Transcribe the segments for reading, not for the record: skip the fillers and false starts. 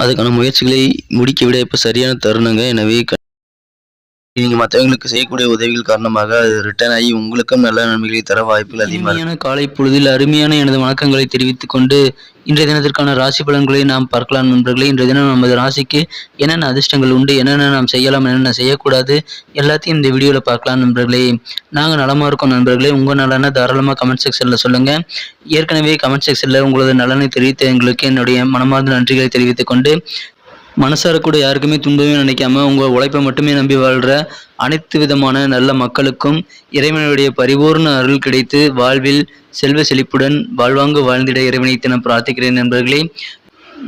அதுக்கான முயற்சிகளை முடிக்க விட இப்போ சரியான தருணங்க. எனவே நீங்க மற்றவங்களுக்கு செய்யக்கூடிய உதவிகள் காரணமாக அது ரிட்டர்ன் ஆகி உங்களுக்கும் நல்ல நன்மைகளை தர வாய்ப்புகள் அதிகமாக இருக்கு. இனிமையான காலை பொழுதில் அருமையான எனது வணக்கங்களை தெரிவித்துக் கொண்டு இன்றைய தினத்திற்கான ராசி பலன்களை நாம் பார்க்கலாம் நண்பர்களே. இன்றைய தினம் நமது ராசிக்கு என்னென்ன அதிர்ஷ்டங்கள் உண்டு, என்னென்ன நாம் செய்யலாம், என்னென்ன செய்யக்கூடாது, எல்லாத்தையும் இந்த வீடியோவில் பார்க்கலாம் நண்பர்களே. நாங்கள் நலமாக இருக்கோம் நண்பர்களே. உங்கள் நலனை தாராளமாக கமெண்ட் செக்ஷனில் சொல்லுங்கள். ஏற்கனவே கமெண்ட் செக்ஷனில் உங்களது நலனை தெரிவித்த எங்களுக்கு என்னுடைய மனமார்ந்த நன்றிகளை தெரிவித்துக் கொண்டு, மனசார கூட யாருக்குமே துன்பமே நினைக்காம உங்கள் உழைப்பை மட்டுமே நம்பி வாழ்கிற அனைத்து விதமான நல்ல மக்களுக்கும் இறைவனுடைய பரிபூர்ண அருள் கிடைத்து வாழ்வில் செல்வ செழிப்புடன் வாழ்வாங்கு வாழ்ந்திட இறைவனை தினம் பிரார்த்திக்கிறேன் நண்பர்களே.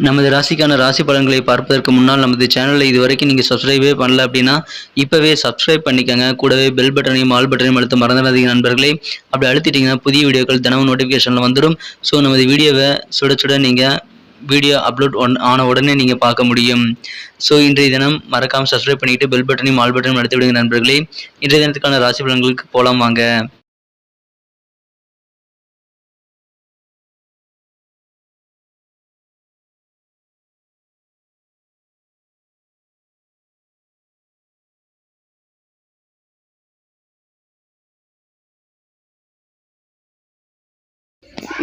நமது ராசிக்கான ராசி பலன்களை பார்ப்பதற்கு முன்னால் நமது சேனலை இதுவரைக்கும் நீங்கள் சப்ஸ்கிரைபே பண்ணல அப்படின்னா இப்போவே சப்ஸ்கிரைப் பண்ணிக்கோங்க. கூடவே பெல் பட்டனையும் ஆல் பட்டனையும் அழுத்த மறந்துடாதீங்க நண்பர்களே. அப்படி அழுத்திட்டிங்கன்னா புதிய வீடியோக்கள் தினமும் நோட்டிஃபிகேஷனில் வந்துடும். ஸோ நமது வீடியோவை சுட நீங்கள் வீடியோ அப்லோட் ஆன உடனே நீங்கள் பார்க்க முடியும். ஸோ இன்றைய தினம் மறக்காமல் சப்ஸ்கிரைப் பண்ணிவிட்டு பெல் பட்டனையும் ஆல் பட்டனையும் அழுத்தி விடுங்க நண்பர்களே. இன்றைய தினத்துக்கான ராசி பலன்களுக்கு போகலாம் வாங்க.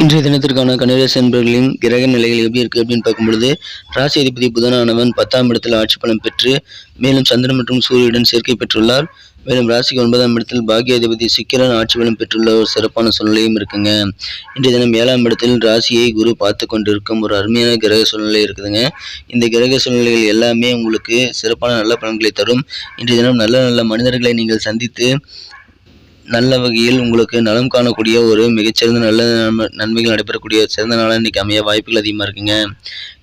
இன்றைய தினத்திற்கான கன்னிராசி என்பவர்களின் கிரக நிலைகள் எப்படி இருக்குது அப்படின்னு பார்க்கும்பொழுது, ராசி அதிபதி புதனானவன் 10ஆம் இடத்தில் ஆட்சி பலம் பெற்று மேலும் சந்திரன் மற்றும் சூரியனுடன் சேர்க்கை பெற்றுள்ளார். மேலும் ராசிக்கு 9ஆம் இடத்தில் பாக்கியாதிபதி சுக்கிரன் ஆட்சி பலம் பெற்றுள்ள ஒரு சிறப்பான சூழ்நிலையும் இருக்குங்க. இன்றைய தினம் 7ஆம் இடத்தில் ராசியை குரு பார்த்து கொண்டிருக்கும் ஒரு அருமையான கிரக சூழ்நிலை இருக்குதுங்க. இந்த கிரக சூழ்நிலைகள் எல்லாமே உங்களுக்கு சிறப்பான நல்ல பலன்களை தரும். இன்றைய தினம் நல்ல நல்ல மனிதர்களை நீங்கள் சந்தித்து நல்ல வகையில் உங்களுக்கு நலம் காணக்கூடிய ஒரு மிகச்சிறந்த நல்ல நன்மைகள் நடைபெறக்கூடிய சிறந்த நாளாக இன்றைக்கி அமைய வாய்ப்புகள் அதிகமாக இருக்குங்க.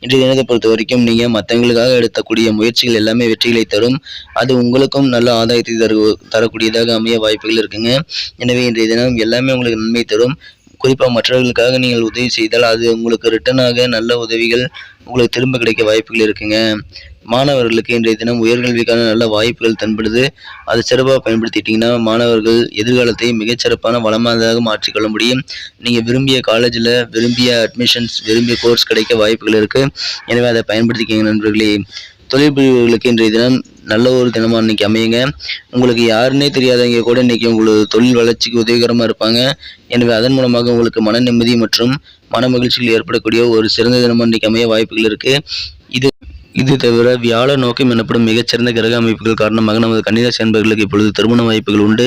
இன்றைய தினத்தை பொறுத்த வரைக்கும் நீங்கள் மற்றவங்களுக்காக எடுக்கக்கூடிய முயற்சிகள் எல்லாமே வெற்றிகளை தரும். அது உங்களுக்கும் நல்ல ஆதாயத்தை தரக்கூடியதாக அமைய வாய்ப்புகள் இருக்குங்க. எனவே இன்றைய தினம் எல்லாமே உங்களுக்கு நன்மை தரும். குறிப்பாக மற்றவர்களுக்காக நீங்கள் உதவி செய்தால் அது உங்களுக்கு ரிட்டனாக நல்ல உதவிகள் உங்களுக்கு திரும்ப கிடைக்க வாய்ப்புகள் இருக்குங்க. மாணவர்களுக்கு இன்றைய தினம் உயர்கல்விக்கான நல்ல வாய்ப்புகள் தென்படுது. அதை சிறப்பாக பயன்படுத்திட்டிங்கன்னா மாணவர்கள் எதிர்காலத்தை மிகச்சிறப்பான வளமானதாக மாற்றிக்கொள்ள முடியும். நீங்கள் விரும்பிய காலேஜில் விரும்பிய அட்மிஷன்ஸ் விரும்பிய கோர்ஸ் கிடைக்க வாய்ப்புகள் இருக்குது. எனவே அதை பயன்படுத்திக்கங்க நண்பர்களே. தொழில் புரிபவர்களுக்கு இன்றைய தினம் நல்ல ஒரு தினமாக இன்றைக்கி அமையுங்க. உங்களுக்கு யாருன்னே தெரியாதவங்க கூட இன்றைக்கி உங்களுக்கு தொழில் வளர்ச்சிக்கு உதவிகரமாக இருப்பாங்க. எனவே அதன் மூலமாக உங்களுக்கு மன நிம்மதி மற்றும் மன மகிழ்ச்சிகள் ஏற்படக்கூடிய ஒரு சிறந்த தினமாக இன்றைக்கி அமைய வாய்ப்புகள் இருக்குது. இது தவிர வியாழ நோக்கம் எனப்படும் மிகச்சிறந்த கிரக அமைப்புகள் காரணமாக நமது கன்னிராசி அன்பர்களுக்கு இப்பொழுது திருமண வாய்ப்புகள் உண்டு.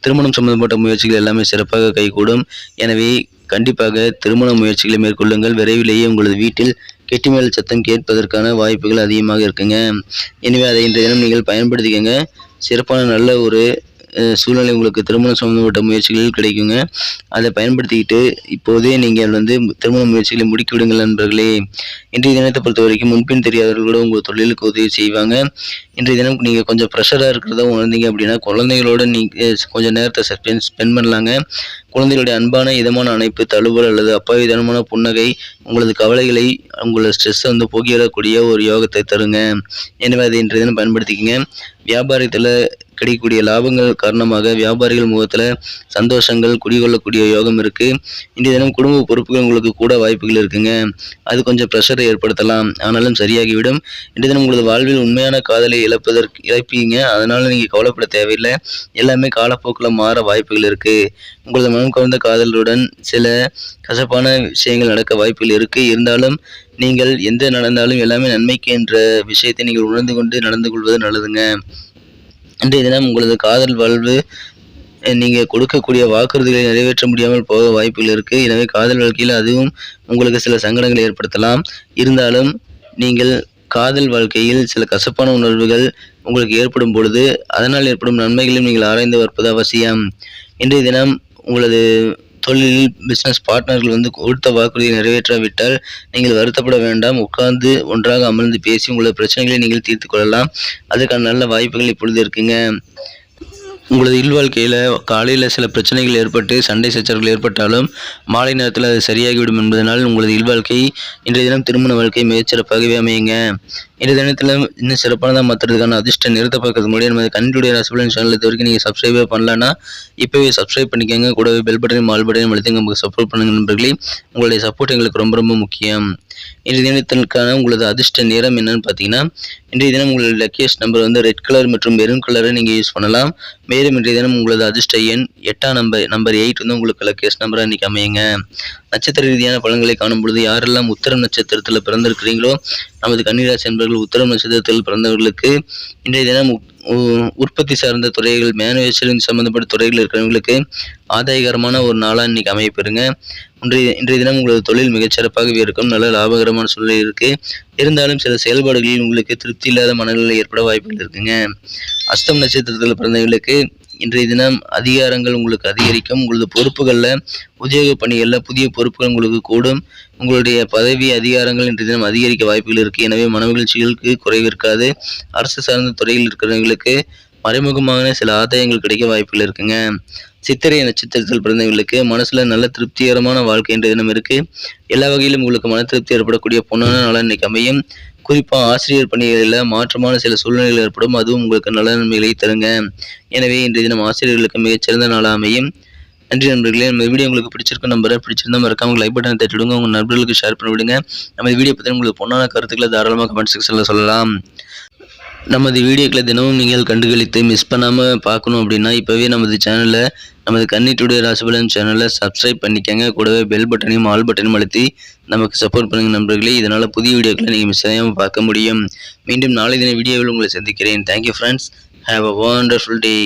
திருமணம் சம்பந்தப்பட்ட முயற்சிகள் எல்லாமே சிறப்பாக கைகூடும். எனவே கண்டிப்பாக திருமண முயற்சிகளை மேற்கொள்ளுங்கள். விரைவிலேயே உங்களது வீட்டில் கெட்டிமேல் சத்தம் கேட்பதற்கான வாய்ப்புகள் அதிகமாக இருக்குங்க. எனவே அதை இன்றைய தினம் நீங்கள் பயன்படுத்திக்கங்க. சிறப்பான நல்ல ஒரு சூழ்நிலை உங்களுக்கு திருமணம் சம்பந்தப்பட்ட முயற்சிகள் கிடைக்குங்க. அதை பயன்படுத்திக்கிட்டு இப்போதே நீங்கள் திருமண முயற்சிகளை முடுக்கி விடுங்கள் நண்பர்களே. இன்றைய தினத்தை பொறுத்த வரைக்கும் முன்பின் தெரியாதவர்கள் கூட உங்கள் தொழிலுக்கு உதவி செய்வாங்க. இன்றைய தினம் நீங்கள் கொஞ்சம் ப்ரெஷராக இருக்கிறதா உணர்ந்தீங்க அப்படின்னா குழந்தைகளோட நீங்கள் கொஞ்சம் நேரத்தை ஸ்பெண்ட் பண்ணலாங்க. குழந்தைகளுடைய அன்பான இதமான அணைப்பு, தழுவல் அல்லது அப்பாவிதனமான புன்னகை உங்களது கவலைகளை உங்களோட ஸ்ட்ரெஸ்ஸை போக்கிடக்கூடிய ஒரு யோகத்தை தருங்க. எனவே அதை இன்றைய தினம் பயன்படுத்திக்கங்க. வியாபாரத்தில் கிடைக்கக்கூடிய லாபங்கள் காரணமாக வியாபாரிகள் முகத்தில் சந்தோஷங்கள் குடிகொள்ளக்கூடிய யோகம் இருக்குது. இன்றைய தினம் குடும்ப பொறுப்புகள் உங்களுக்கு கூட வாய்ப்புகள் இருக்குங்க. அது கொஞ்சம் ப்ரெஷரை ஏற்படுத்தலாம், ஆனாலும் சரியாகிவிடும். இன்றைய தினம் உங்களது வாழ்வில் உண்மையான காதலை இழப்பீங்க. அதனால் நீங்கள் கவலைப்பட தேவையில்லை. எல்லாமே காலப்போக்கில் மாற வாய்ப்புகள் இருக்குது. உங்களது மனம் கவர்ந்த காதலுடன் சில கசப்பான விஷயங்கள் நடக்க வாய்ப்புகள் இருக்குது. இருந்தாலும் நீங்கள் எந்த நடந்தாலும் எல்லாமே நன்மைக்கு என்ற விஷயத்தை நீங்கள் உணர்ந்து கொண்டு நடந்து கொள்வது நல்லதுங்க. இன்றைய தினம் உங்களது காதல் வாழ்வு நீங்கள் கொடுக்கக்கூடிய வாக்குறுதிகளை நிறைவேற்ற முடியாமல் போக வாய்ப்புகள் இருக்குது. எனவே காதல் வாழ்க்கையில் அதுவும் உங்களுக்கு சில சங்கடங்களை ஏற்படுத்தலாம். இருந்தாலும் நீங்கள் காதல் வாழ்க்கையில் சில கசப்பான உணர்வுகள் உங்களுக்கு ஏற்படும் பொழுது அதனால் ஏற்படும் நன்மைகளையும் நீங்கள் ஆராய்ந்து பார்ப்பது அவசியம். இன்றைய தினம் உங்களது தொழிலில் பிஸ்னஸ் பார்ட்னர்கள் கொடுத்த வாக்குறுதியை நிறைவேற்றாவிட்டால் நீங்கள் வருத்தப்பட வேண்டாம். உட்கார்ந்து ஒன்றாக அமர்ந்து பேசி உங்களது பிரச்சனைகளை நீங்கள் தீர்த்து கொள்ளலாம். அதுக்கான நல்ல வாய்ப்புகள் இப்பொழுது இருக்குங்க. உங்களது இல்வாழ்க்கையில் காலையில் சில பிரச்சனைகள் ஏற்பட்டு சண்டை சச்சரவுகள் ஏற்பட்டாலும் மாலை நேரத்தில் அது சரியாகிவிடும் என்பதனால் உங்களது இல்வாழ்க்கை இன்றைய தினம் திருமண வாழ்க்கை மிகச்சிறப்பாகவே அமையுங்க. இன்றைய தினத்தில் இன்னும் சிறப்பானதாக மாற்றுறதுக்கான அதிர்ஷ்ட நிறுத்த பார்க்கறது முடியும். நமது கண்ணுடைய ராசிபலன் சேனல் இது வரைக்கும் நீங்கள் சப்ஸ்கிரைபே பண்ணலன்னா இப்போவே சப்ஸ்கிரைப் பண்ணிக்கோங்க. கூடவே பெல் பட்டனையும் ஆல் பட்டனையும் அழுத்தி நமக்கு சப்போர்ட் பண்ணுங்க நண்பர்களே. உங்களுடைய சப்போர்ட் எங்களுக்கு ரொம்ப ரொம்ப முக்கியம். இன்றைய தினத்திற்கான உங்களது அதிர்ஷ்ட நிறம் என்னன்னு பார்த்தீங்கன்னா, இன்றைய தினம் உங்களது லக்கியஸ்ட் நம்பர் வந்து ரெட் கலர் மற்றும் மெரூன் கலரை நீங்கள் யூஸ் பண்ணலாம். மேலும் இன்றைய தினம் உங்களது அதிர்ஷ்ட எண் 8ஆம் நம்பர் 8 வந்து உங்களுக்கு லக்கியஸ்ட் நம்பராக இன்னைக்கு அமையுங்க. நட்சத்திர ரீதியான பலன்களை காணும் பொழுது யாரெல்லாம் உத்திரம் நட்சத்திரத்தில் பிறந்திருக்கிறீங்களோ, நமது கன்னிராசி அன்பர்கள் உத்திரம் நட்சத்திரத்தில் பிறந்தவர்களுக்கு இன்றைய தினம் உற்பத்தி சார்ந்த துறைகள், மேனுஃபேக்சரிங் சம்பந்தப்பட்ட துறைகள் இருக்கிறவங்களுக்கு ஆதாயகரமான ஒரு நாளாக இன்னைக்கு அமையப்பெறுங்க. இன்றைய தினம் உங்களது தொழில் மிகச்சிறப்பாகவே இருக்கும். நல்ல லாபகரமான சூழ்நிலை இருக்கு. இருந்தாலும் சில செயல்பாடுகளில் உங்களுக்கு திருப்தி இல்லாத மனநிலை ஏற்பட வாய்ப்புகள் இருக்குங்க. அஸ்தம் நட்சத்திரத்தில் பிறந்தவர்களுக்கு இன்றைய தினம் அதிகாரங்கள் உங்களுக்கு அதிகரிக்கும். உங்களது பொறுப்புகளில், உத்தியோக பணிகளில் புதிய பொறுப்புகள் உங்களுக்கு கூடும். உங்களுடைய பதவி அதிகாரங்கள் இன்றைய தினம் அதிகரிக்க வாய்ப்புகள் இருக்கு. எனவே மனமகிழ்ச்சிகளுக்கு குறைவு இருக்காது. அரசு சார்ந்த துறையில் இருக்கிறவங்களுக்கு மறைமுகமான சில ஆதாயங்கள் கிடைக்க வாய்ப்புகள் இருக்குங்க. சித்திரை நட்சத்திரத்தில் பிறந்தவர்களுக்கு மனசுல நல்ல திருப்திகரமான வாழ்க்கை இன்றைய தினம் இருக்கு. எல்லா வகையிலும் உங்களுக்கு மன திருப்தி ஏற்படக்கூடிய பொன்னான நாளாக இன்னைக்கு அமையும். குறிப்பா ஆசிரியர் பணிகளில் மாற்றமான சில சூழ்நிலைகள் ஏற்படும். அதுவும் உங்களுக்கு நல்ல நன்மைகளை தருங்க. எனவே இன்றைய தினம் ஆசிரியர்களுக்கு மிகச்சிறந்த நாளாக அமையும். நன்றி நண்பர்களே. நம்ம வீடியோ உங்களுக்கு பிடிச்சிருக்கும் நம்பரை பிடிச்சிருந்தா மறக்காம லைக் பட்டனை தட்டி விடுங்க. உங்க நண்பர்களுக்கு ஷேர் பண்ணி விடுங்க. நம்ம வீடியோ பற்றி உங்களுக்கு பொன்னான கருத்துக்களை தாராளமாக கமெண்ட் செக்ஷனில் சொல்லலாம். நமது வீடியோக்களை தினமும் நீங்கள் கண்டுகளித்து மிஸ் பண்ணாமல் பார்க்கணும் அப்படின்னா இப்போவே நமது கன்னி டுடே ராசிபலன் சேனலை சப்ஸ்கிரைப் பண்ணிக்கங்க. கூடவே பெல் பட்டனையும் ஆல் பட்டனையும் அழுத்தி நமக்கு சப்போர்ட் பண்ணுங்க நண்பர்களே. இதனால் புதிய வீடியோக்களை நீங்கள் மிஸ் செய்யாமல் பார்க்க முடியும். மீண்டும் நாளை தின வீடியோவில் உங்களை சந்திக்கிறேன். Thank you friends. Have a wonderful day.